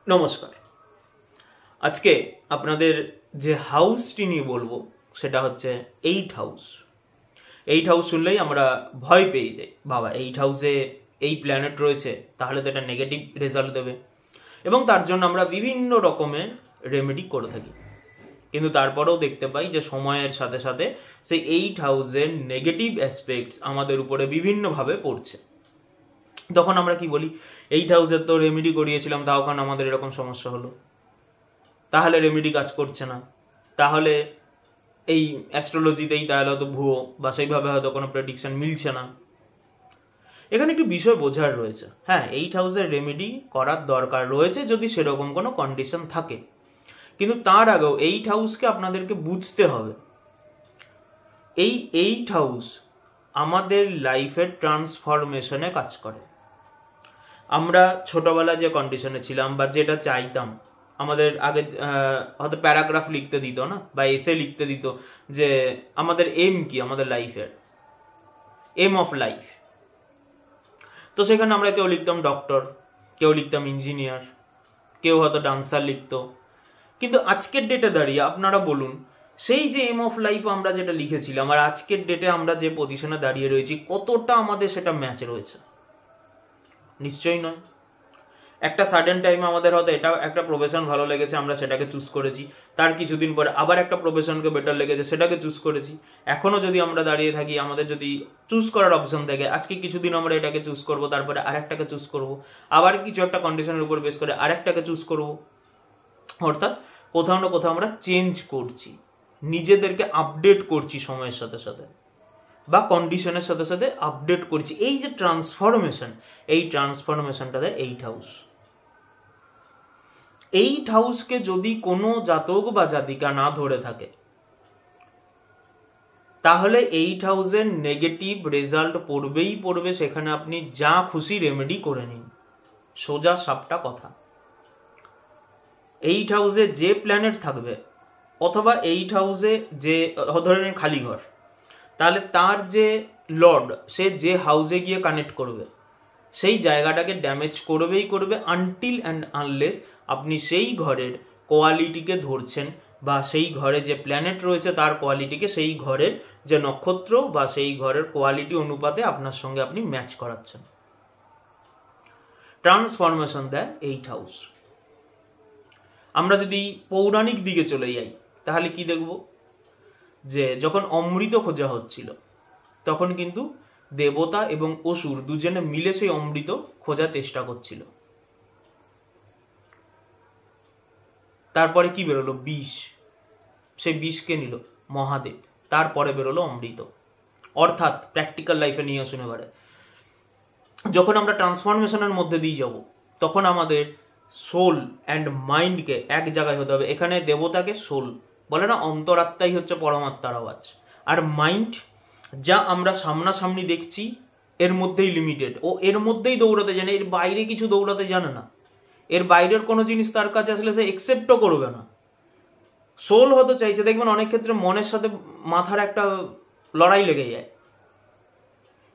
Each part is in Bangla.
নমস্কার। আজকে আপনাদের যে হাউসটি নিয়ে বলবো সেটা হচ্ছে 8 হাউস। 8 হাউস শুনলেই আমরা ভয় পেয়ে যাই, বাবা 8 হাউসে এই প্ল্যানেট রয়েছে, তাহলে তো এটা নেগেটিভ রেজাল্ট দেবে, এবং তার জন্য আমরা বিভিন্ন রকমের রেমেডি করে থাকি। কিন্তু তারপরেও দেখতে পাই যে সময়ের সাথে সাথে সেই 8 হাউসের নেগেটিভ অ্যাসপেক্টস আমাদের উপরে বিভিন্নভাবে পড়ছে। তখন আমরা কি বলি, 8 হাউসের তো রেমেডি করিয়েছিলাম, তাও কারণ আমাদের এরকম সমস্যা হলো, তাহলে রেমেডি কাজ করছে না, তাহলে এই অ্যাস্ট্রোলজিতেই তাহলে হয়তো ভুয়ো, বা সেইভাবে হয়তো কোনো প্রেডিকশন মিলছে না। এখানে একটি বিষয় বোঝার রয়েছে। হ্যাঁ, 8 হাউসের রেমেডি করার দরকার রয়েছে যদি সেরকম কোনো কন্ডিশন থাকে, কিন্তু তার আগেও 8 হাউসকে আপনাদেরকে বুঝতে হবে। এই 8 হাউস আমাদের লাইফের ট্রান্সফরমেশনে কাজ করে। আমরা ছোটবেলায় যে কন্ডিশনে ছিলাম বা যেটা চাইতাম, আমাদের আগে হয়তো প্যারাগ্রাফ লিখতে দিত না, বা এসে লিখতে দিত যে আমাদের এম কি, আমাদের লাইফের এম অফ লাইফ। তো সেখানে আমরা কেউ লিখতাম ডক্টর, কেউ লিখতাম ইঞ্জিনিয়ার, কেউ হয়তো ডান্সার লিখতো। কিন্তু আজকের ডেটে দাঁড়িয়ে আপনারা বলুন, সেই যে এম অফ লাইফ আমরা যেটা লিখেছিলাম আর আজকের ডেটে আমরা যে পজিশনে দাঁড়িয়ে রয়েছি, কতটা আমাদের সেটা ম্যাচ রয়েছে? নিশ্চয়ই নয়। একটা সাডেন টাইমে আমাদের হয়তো এটা একটা প্রফেশন ভালো লেগেছে, আমরা সেটাকে চুজ করেছি, তার কিছুদিন পরে আবার একটা প্রফেশনকে বেটার লেগেছে, সেটাকে চুজ করেছি। এখনো যদি আমরা দাঁড়িয়ে থাকি, আমাদের যদি চুজ করার অপশন থাকে, আজকে কিছুদিন আমরা এটাকে চুজ করব, তারপরে আরেকটাকে চুজ করব, আবার কিছু একটা কন্ডিশনের উপর বেস করে আরেকটাকে চুজ করব। অর্থাৎ কোথাও না কোথাও আমরা চেঞ্জ করছি, নিজেদেরকে আপডেট করছি সময়ের সাথে সাথে, বা কন্ডিশনের সাথে সাথে আপডেট করছি। এই যে ট্রান্সফরমেশন, এই ট্রান্সফরমেশনটাতে 8 হাউস। 8 হাউসকে যদি কোনো জাতক বা জাতিকা না ধরে থাকে, তাহলে 8 হাউসের নেগেটিভ রেজাল্ট পড়বেই পড়বে। সেখানে আপনি যা খুশি রেমেডি করে নিন, সোজা সাপটা কথা। 8 হাউসে যে প্ল্যানেট থাকবে, অথবা 8 হাউসে যে ধরে নিন খালি ঘর, তাহলে তার যে লর্ড, সে যে হাউসে গিয়ে কানেক্ট করবে, সেই জায়গাটাকে ড্যামেজ করবেই করবে, আনটিল অ্যান্ড আনলেস আপনি সেই ঘরের কোয়ালিটিকে ধরছেন, বা সেই ঘরে যে প্ল্যানেট রয়েছে তার কোয়ালিটিকে সেই ঘরের যে নক্ষত্র বা সেই ঘরের কোয়ালিটি অনুপাতে আপনার সঙ্গে আপনি ম্যাচ করাচ্ছেন। ট্রান্সফরমেশন দেয় 8 হাউস। আমরা যদি পৌরাণিক দিকে চলে যাই, তাহলে কি দেখব, যে যখন অমৃত খোঁজা হচ্ছিল, তখন কিন্তু দেবতা এবং অসুর দুজনে মিলে সেই অমৃত খোঁজার চেষ্টা করছিল। তারপরে কি বেরোলো? বিষ। সেই বিষকে নিল মহাদেব, তারপরে বেরোলো অমৃত। অর্থাৎ প্র্যাকটিক্যাল লাইফে নিয়ে আসুন এবারে, যখন আমরা ট্রান্সফরমেশনের মধ্যে দিয়ে যাব, তখন আমাদের সোল অ্যান্ড মাইন্ডকে এক জায়গায় হতে হবে। এখানে দেবতাকে সোল বলে না, অন্তরাত্মাই হচ্ছে পরমাত্মার আওয়াজ। আর মাইন্ড, যা আমরা সামনাসামনি দেখছি, এর মধ্যেই লিমিটেড, ও এর মধ্যেই দৌড়াতে জানে, এর বাইরে কিছু দৌড়াতে জানে না। এর বাইরের কোনো জিনিস তার কাছে আসলে সে একসেপ্টও করবে না। সোল হতে চাইছে, দেখবেন অনেক ক্ষেত্রে মনের সাথে মাথার একটা লড়াই লেগে যায়,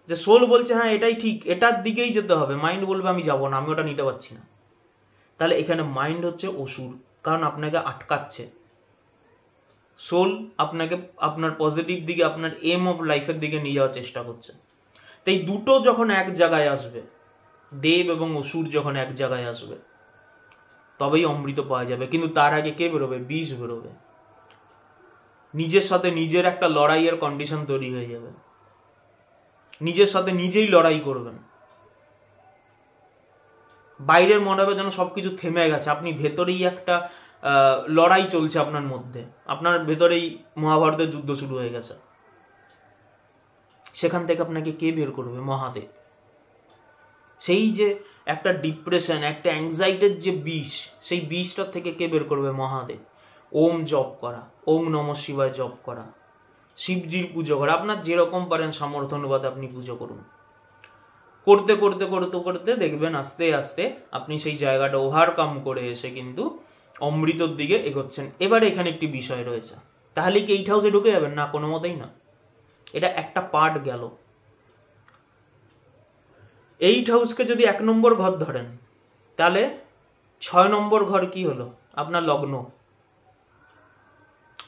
যে সোল বলছে হ্যাঁ এটাই ঠিক, এটার দিকেই যেতে হবে, মাইন্ড বলবে আমি যাবো না, আমি ওটা নিতে পারছি না। তাহলে এখানে মাইন্ড হচ্ছে অসুর, কারণ আপনাকে আটকাচ্ছে। সোল আপনাকে আপনার পজিটিভ দিকে, আপনার এম অফ লাইফের দিকে নিয়ে যাওয়ার চেষ্টা করছে। তাই দুটো যখন এক জায়গায় আসবে, দেব এবং অসুর যখন এক জায়গায় আসবে, তবেই অমৃত পাওয়া যাবে। কিন্তু তার আগে কে বেরোবে? বিষ বেরোবে। নিজের সাথে নিজের একটা লড়াইয়ের কন্ডিশন তৈরি হয়ে যাবে, নিজের সাথে নিজেই লড়াই করবেন। বাইরের মনে হবে যেন সবকিছু থেমে গেছে, আপনি ভেতরেই একটা লড়াই চলছে আপনার মধ্যে, আপনার ভেতরেই মহাভারতের যুদ্ধ শুরু হয়ে গেছে। সেখান থেকে আপনাকে কে বের করবে? মহাদেব। সেই যে একটা ডিপ্রেশন, একটা অ্যাংজাইটির যে বিষ, সেই বিষটার থেকে কে বের করবে? মহাদেব। ওম জপ করা, ওম নমঃ শিবায় জপ করা, শিবজির পুজো করা, আপনার যেরকম পারেন সামর্থ্য অনুপাতে আপনি পুজো করুন। করতে করতে করতে করতে দেখবেন আস্তে আস্তে আপনি সেই জায়গাটা ওভারকাম করে এসে কিন্তু অমৃতর দিকে এগোচ্ছেন। এবারে এখানে একটি বিষয় রয়েছে, তাহলে কি 8 হাউসে ঢুকে যাবেন? না, কোনো মতেই না। এটা একটা পার্ট গেল। 8 হাউসকে যদি 1 নম্বর ঘর ধরেন, তাহলে 6 নম্বর ঘর কি হলো? আপনার লগ্ন।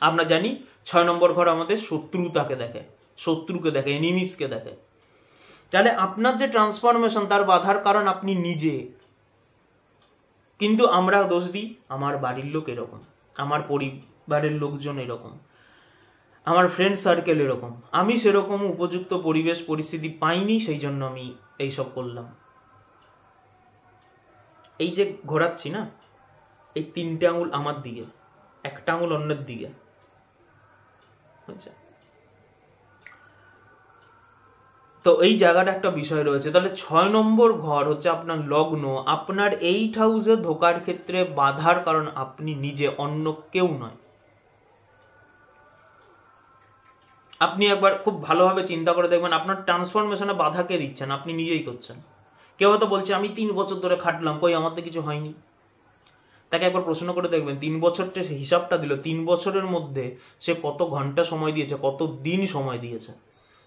আমরা জানি 6 নম্বর ঘর আমাদের শত্রুতাকে দেখে, শত্রুকে দেখে, এনিমিসকে দেখে। তাহলে আপনার যে ট্রান্সফরমেশন তার বাধার কারণ আপনি নিজে। কিন্তু আমরা দোষ দিই আমার বাড়ির লোক এরকম, আমার পরিবারের লোকজন এরকম, আমার ফ্রেন্ড সার্কেল এরকম, আমি সেরকম উপযুক্ত পরিবেশ পরিস্থিতি পাইনি, সেই জন্য আমি এইসব করলাম। এই যে ঘোরাচ্ছি না, এই 3টে আঙুল আমার দিকে, একটা আঙুল অন্যের দিকে, বুঝছে? তো এই জায়গাটা একটা বিষয় রয়েছে। তাহলে 6 নম্বর ঘর হচ্ছে আপনার লগ্ন। আপনার 8 হাউসে ঢোকার ক্ষেত্রে বাধার কারণ আপনি নিজে, অন্য কেউ নয়। আপনি একবার খুব ভালোভাবে চিন্তা করে দেখবেন আপনার ট্রান্সফরমেশনে বাধা কে দিচ্ছেন? আপনি নিজেই করছেন। কেউ হয়তো বলছে আমি 3 বছর ধরে খাটলাম, কই আমার তো কিছু হয়নি। তাকে একবার প্রশ্ন করে দেখবেন 3 বছরটা সে হিসাবটা দিল, 3 বছরের মধ্যে সে কত ঘন্টা সময় দিয়েছে, কত দিন সময় দিয়েছে।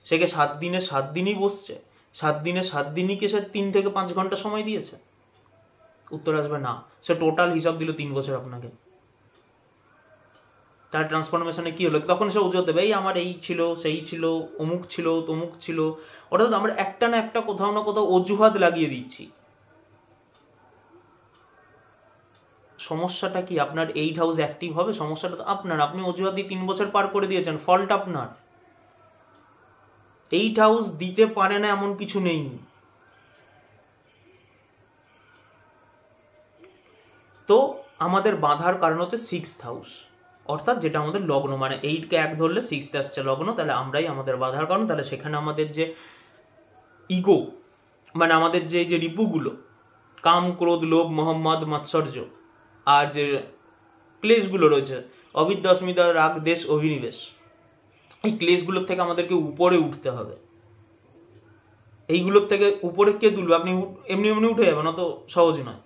সে কে 7 দিনে 7 দিনই বসছে? 7 দিনে 7 দিনই কে সে 3 থেকে 5 ঘন্টা সময় দিয়েছে? উত্তর আসবে না। সে টোটাল হিসাব দিল 3 বছর আপনাকে। তার ট্রান্সফরমেশনে কি হলো? তখন সে অজুহাত দেবে, এই আমার এই ছিল, সেই ছিল, অমুক ছিল, তমুক ছিল। অর্থাৎ আমরা একটা না একটা কোথাও না কোথাও অজুহাত লাগিয়ে দিচ্ছি। সমস্যাটা কি? আপনার 8 হাউস অ্যাক্টিভ হবে? সমস্যাটা তো আপনার। আপনি অজুহাত দিয়ে 3 বছর পার করে দিয়েছেন, ফল্ট আপনার। 8 হাউস দিতে পারে না এমন কিছু নেই। তো আমাদের বাধার কারণ হচ্ছে 6th হাউস, অর্থাৎ যেটা আমাদের লগ্ন, মানে 8 কে 1 ধরলে 6th আসছে লগ্ন, তাহলে আমরাই আমাদের বাধার কারণ। তাহলে সেখানে আমাদের যে ইগো, মানে আমাদের যে রিপুগুলো, কাম, ক্রোধ, লোভ, মোহাম্মদ, মাৎসর্য, আর যে ক্লেশগুলো রয়েছে, অবিদ্যা, অস্মিতা, রাগ, দেশ, অভিনিবেশ, এই ক্লেশগুলোর থেকে আমাদেরকে উপরে উঠতে হবে। এইগুলোর থেকে উপরে কে তুলবে? আপনি এমনি এমনি উঠে যাবেন, অত সহজ নয়।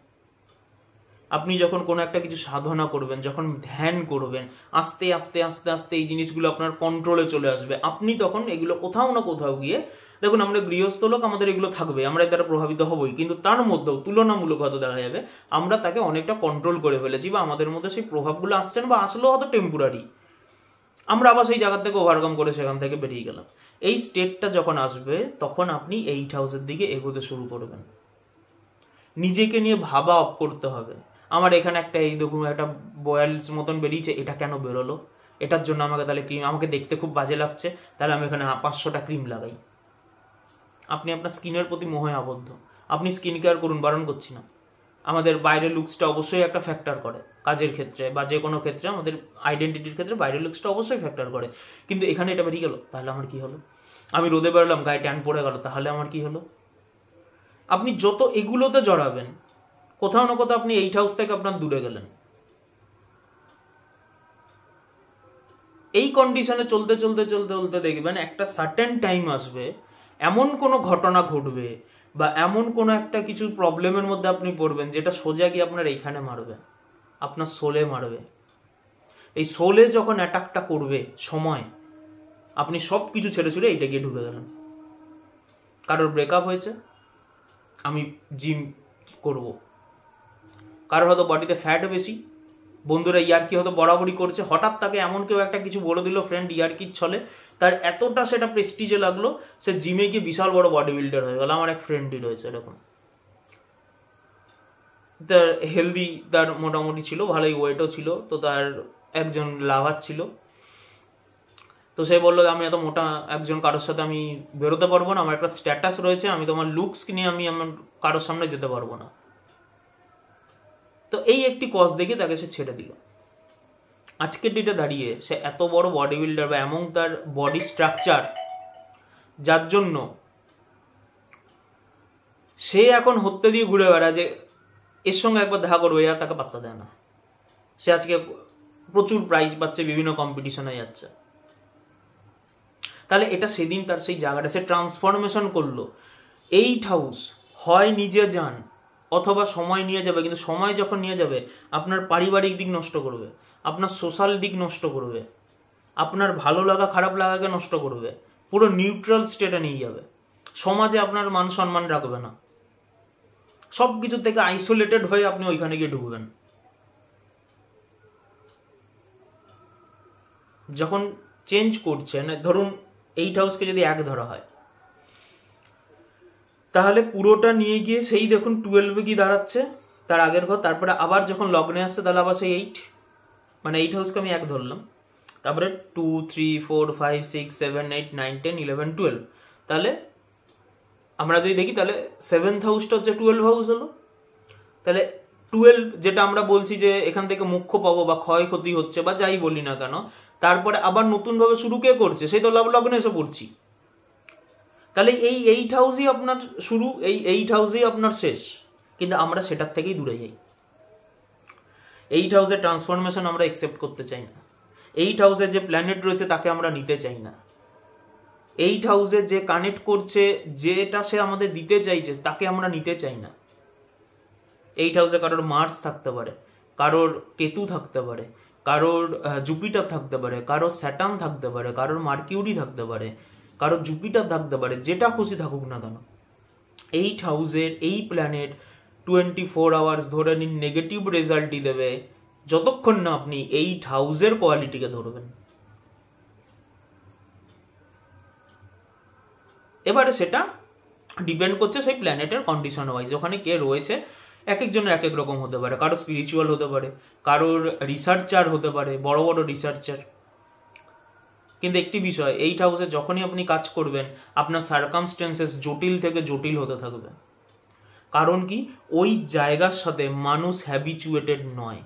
আপনি যখন কোনো একটা কিছু সাধনা করবেন, যখন ধ্যান করবেন, আস্তে আস্তে আস্তে আস্তে এই জিনিসগুলো আপনার কন্ট্রোলে চলে আসবে। আপনি তখন এগুলো কোথাও না কোথাও গিয়ে, দেখুন আমরা গৃহস্থ লোক, আমাদের এগুলো থাকবে, আমরা এর দ্বারা প্রভাবিত হবই, কিন্তু তার মধ্যেও তুলনামূলক হয়তো দেখা যাবে আমরা তাকে অনেকটা কন্ট্রোল করে ফেলেছি, বা আমাদের মধ্যে সেই প্রভাবগুলো আসছেন, বা আসলেও হয়তো টেম্পোরারি। আমরা আবার সেই জায়গা থেকে ওভারকাম করে সেখান থেকে বেরিয়ে গেলাম। এই স্টেটটা যখন আসবে তখন আপনি 8 হাউসের দিকে এগোতে শুরু করবেন। নিজেকে নিয়ে ভাবা অফ করতে হবে। আমার এখানে একটা, এই দেখুন একটা বয়েলস মতন বেরিয়েছে, এটা কেন বেরোলো? এটার জন্য আমাকে তাহলে ক্রিম, আমাকে দেখতে খুব বাজে লাগছে, তাহলে আমি এখানে 500টা ক্রিম লাগাই। আপনি আপনার স্কিনের প্রতি মোহে আবদ্ধ। আপনি স্কিন কেয়ার করুন, বারণ করছি না। আমাদের বাইরের লুকসটা অবশ্যই একটা ফ্যাক্টর করে কাজের ক্ষেত্রে, বা যে কোনো ক্ষেত্রে আমাদের আইডেন্টিটির ক্ষেত্রে বাইরের লুকসটা অবশ্যই ফ্যাক্টর করে। কিন্তু এখানে এটা বেরিয়ে গেল, তাহলে আমার কি হলো? আমি রোদে বেরোলাম, গায়ে ট্যান পড়ে গেল, তাহলে আমার কি হলো? আপনি যত এগুলোতে জড়াবেন, কোথাও না কোথাও আপনি 8 হাউস থেকে আপনার দূরে গেলেন। এই কন্ডিশনে চলতে চলতে চলতে চলতে দেখবেন একটা সার্টেন টাইম আসবে, এমন কোনো ঘটনা ঘটবে, বা এমন কোনো একটা কিছু প্রবলেমের মধ্যে আপনি পড়বেন, যেটা সোজা গিয়ে আপনার এইখানে মারবে, আপনার সোলে মারবে। এই সোলে যখন অ্যাটাকটা করবে সময়, আপনি সব কিছু ছেড়ে ছুড়ে এইটা গিয়ে ঢুকে গেলেন। কারোর ব্রেকআপ হয়েছে, আমি জিম করব। কারোর হয়তো বডিতে ফ্যাট বেশি, বন্ধুরা ইয়ার্কি হয়তো বরাবরই করছে, হঠাৎ তাকে এমন কেউ একটা কিছু বলে দিল, ফ্রেন্ড ইয়ার্কির ছলে, তার এতটা সেটা প্রেস্টিজে লাগলো, সে জিমে গিয়ে বিশাল বড় বডি বিল্ডার হয়ে গেল। আমার এক ফ্রেন্ডই রয়েছে এরকম। তার হেলদি, তার মোটামুটি ছিল, ভালোই ওয়েটও ছিল, তো তার একজন লাভার ছিল। তো সে বললো আমি এত মোটা একজন কারোর সাথে আমি বেরোতে পারবো না, আমার একটা স্ট্যাটাস রয়েছে, আমি তোমার লুকস নিয়ে আমি আমার কারোর সামনে যেতে পারবো না। তো এই একটি কজ দেখে তাকে সে ছেড়ে দিল। আজকের ডেটে দাঁড়িয়ে সে এত বড় বডি বিল্ডার, বা এমন তার বডি স্ট্রাকচার, যার জন্য সে এখন হত্যা দিয়ে ঘুরে বেড়ায় যে এর সঙ্গে একবার দেখা করবে, আর তাকে পাত্তা দেয় না। সে আজকে প্রচুর প্রাইজ পাচ্ছে, বিভিন্ন কম্পিটিশনে যাচ্ছে। তাহলে এটা সেদিন তার সেই জায়গাটা সে ট্রান্সফরমেশন করলো। 8 হাউস হয় নিজে যান, অথবা সময় নিয়ে যাবে, কিন্তু সময় যখন নিয়ে যাবে আপনার পারিবারিক দিক নষ্ট করবে, আপনার সোশ্যাল দিক নষ্ট করবে, আপনার ভালো লাগা খারাপ লাগাকে নষ্ট করবে, পুরো নিউট্রাল স্টেটে নিয়ে যাবে। সমাজে আপনার মান সম্মান রাখবে না, সব কিছু থেকে আইসোলেটেড হয়ে আপনি ওইখানে গিয়ে ঢুকবেন। যখন চেঞ্জ করছেন, ধরুন 8 হাউসকে যদি 1 ধরা হয়, তাহলে পুরোটা নিয়ে গিয়ে সেই দেখুন 12 কি দাঁড়াচ্ছে, তার আগের ঘর। তারপরে আবার যখন লগ্নে আসছে তাহলে আবার সেই 8, মানে 8 হাউসকে আমি 1 ধরলাম। তারপরে 2, 3, 4, 5, 6, 7, 8, 9, 10, 11, 12। তাহলে আমরা যদি দেখি তাহলে 7th হাউসটা হচ্ছে 12 হাউস হলো। তাহলে 12 যেটা আমরা বলছি যে এখান থেকে মোক্ষ পাবো বা ক্ষয়ক্ষতি হচ্ছে বা যাই বলি না কেন, তারপরে আবার নতুনভাবে শুরু কে করছে? সেই তো লগ্নে এসে পড়ছি। তাহলে এই 8 হাউসই আপনার শুরু, এই 8 হাউসই আপনার শেষ, কিন্তু আমরা সেটার থেকেই দূরে যাই। 8 হাউসের ট্রান্সফরমেশন আমরা একসেপ্ট করতে চাই না। 8 হাউসে যে প্ল্যানেট রয়েছে তাকে আমরা নিতে চাই না। 8 হাউসে যে কানেক্ট করছে, যেটা সে আমাদের দিতে চাইছে, তাকে আমরা নিতে চাই না। 8 হাউসে কারোর মার্স থাকতে পারে, কারোর কেতু থাকতে পারে, কারোর জুপিটার থাকতে পারে, কারোর স্যাটার্ন থাকতে পারে, কারোর মার্কিউরি থাকতে পারে, কারোর জুপিটার থাকতে পারে, যেটা খুশি থাকুক না কেন। 8 হাউসের এই প্ল্যানেট 24 আওয়ার্স ধরে নিন নেগেটিভ রেজাল্টই দেবে, যতক্ষণ না আপনি 8 হাউসের কোয়ালিটিকে ধরবেন। এবারে সেটা ডিপেন্ড করছে সেই প্ল্যানেটের কন্ডিশন ওয়াইজ, ওখানে কে রয়েছে। এক একজনের এক এক রকম হতে পারে, কারোর স্পিরিচুয়াল হতে পারে, কারোর রিসার্চার হতে পারে, বড় বড় রিসার্চার। কিন্তু একটি বিষয়, 8 হাউসে যখনই আপনি কাজ করবেন আপনার সার্কামস্টেন্সেস জটিল থেকে জটিল হতে থাকবে। কারণ কি, ওই জায়গার সাথে মানুষ হ্যাবিচুয়েটেড নয়।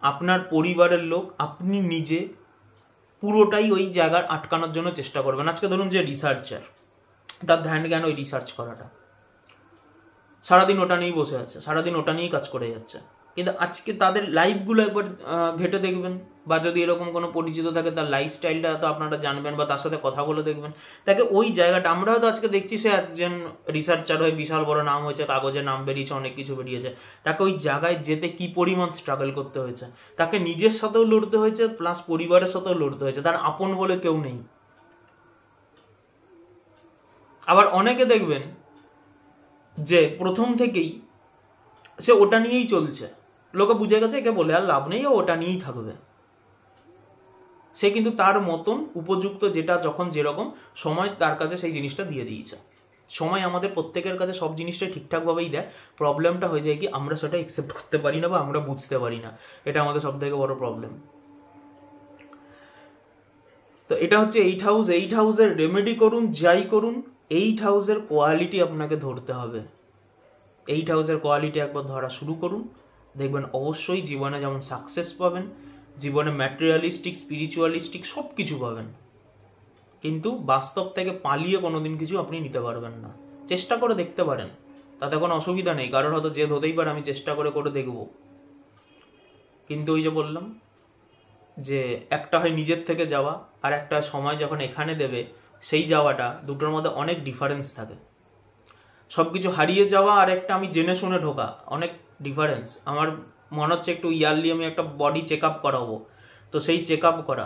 আপনার পরিবারের লোক, আপনি নিজে পুরোটাই ওই জায়গার আটকানোর জন্য চেষ্টা করবেন। আজকে ধরুন যে রিসার্চার, তার ধ্যান জ্ঞান ওই রিসার্চ করাটা, সারাদিন ওটা নিয়েই বসে আছে, সারাদিন ওটা নিয়েই কাজ করে যাচ্ছে। কিন্তু আজকে তাদের লাইফগুলো একবার ঘেটে দেখবেন, বা যদি এরকম কোনো পরিচিত থাকে তার লাইফস্টাইলটা তো আপনারা জানবেন, বা তার সাথে কথা বলে দেখবেন। তাকে ওই জায়গাটা, আমরা হয়তো আজকে দেখছি সে একজন রিসার্চার হয়ে বিশাল বড় নাম হয়েছে, কাগজে নাম বেরিয়েছে, অনেক কিছু বেরিয়েছে, তাকে ওই জায়গায় যেতে কি পরিমাণ স্ট্রাগল করতে হয়েছে। তাকে নিজের সাথেও লড়তে হয়েছে, প্লাস পরিবারের সাথেও লড়তে হয়েছে, তার আপন বলে কেউ নেই। আবার অনেকে দেখবেন যে প্রথম থেকেই সে ওটা নিয়েই চলছে, লোকে বুঝে গেছে একে বলে আর লাভ নেই, ওটা নিয়েই থাকবে। সে কিন্তু তার মতন উপযুক্ত, যেটা যখন যেরকম সময় তার কাছে সেই জিনিসটা দিয়ে দিয়েছে। সময় আমাদের প্রত্যেকের কাছে সব জিনিসটাই ঠিকঠাকভাবেই দেয়। প্রবলেমটা হয়ে যায় কি, আমরা সেটা একসেপ্ট করতে পারি না বা আমরা বুঝতে পারি না। এটা আমাদের সব থেকে বড় প্রবলেম। তো এটা হচ্ছে 8 হাউস। 8 হাউসের রেমেডি করুন, যাই করুন, 8 হাউসের কোয়ালিটি আপনাকে ধরতে হবে। 8 হাউসের কোয়ালিটি একবার ধরা শুরু করুন, দেখবেন অবশ্যই জীবনে যেমন সাকসেস পাবেন, জীবনে ম্যাটেরিয়ালিস্টিক, স্পিরিচুয়ালিস্টিক সব কিছু পাবেন। কিন্তু বাস্তব থেকে পালিয়ে কোনোদিন কিছু আপনি নিতে পারবেন না। চেষ্টা করে দেখতে পারেন, তাতে কোনো অসুবিধা নেই। কারোর হয়তো জেদ হতেই পারে, আমি চেষ্টা করে দেখব। কিন্তু ওই যে বললাম যে একটা হয় নিজের থেকে যাওয়া, আর একটা সময় যখন এখানে দেবে, সেই যাওয়াটা, দুটোর মধ্যে অনেক ডিফারেন্স থাকে। সবকিছু হারিয়ে যাওয়া আর একটা আমি জেনে শুনে ঢোকা, অনেক ডিফারেন্স। আমার মনে হচ্ছে একটু ইয়ারলি আমি একটা বডি চেক আপ করাবো, তো সেই চেক আপ করা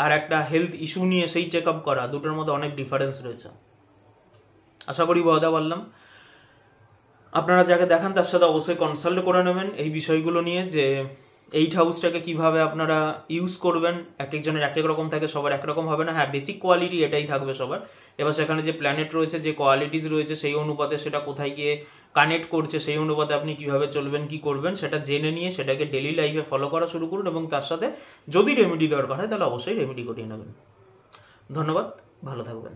আর একটা হেলথ ইস্যু নিয়ে সেই চেক আপ করা, দুটোর মধ্যে অনেক ডিফারেন্স রয়েছে। আশা করি বোঝাতে পারলাম। আপনারা যাকে দেখান তার সাথে অবশ্যই কনসাল্ট করে নেবেন এই বিষয়গুলো নিয়ে, যে 8 হাউসটাকে কিভাবে আপনারা ইউজ করবেন। এক একজনের এক এক রকম থাকে, সবার একরকম হবে না। হ্যাঁ, বেসিক কোয়ালিটি এটাই থাকবে সবার। এবার সেখানে যে প্ল্যানেট রয়েছে, যে কোয়ালিটিস রয়েছে, সেই অনুপাতে সেটা কোথায় গিয়ে কানেক্ট করছে, সেই অনুপাতে আপনি কিভাবে চলবেন, কি করবেন, সেটা জেনে নিয়ে সেটাকে ডেলি লাইফে ফলো করা শুরু করুন, এবং তার সাথে যদি রেমেডি দরকার হয় তাহলে অবশ্যই রেমেডি করিয়ে নেবেন। ধন্যবাদ, ভালো থাকবেন।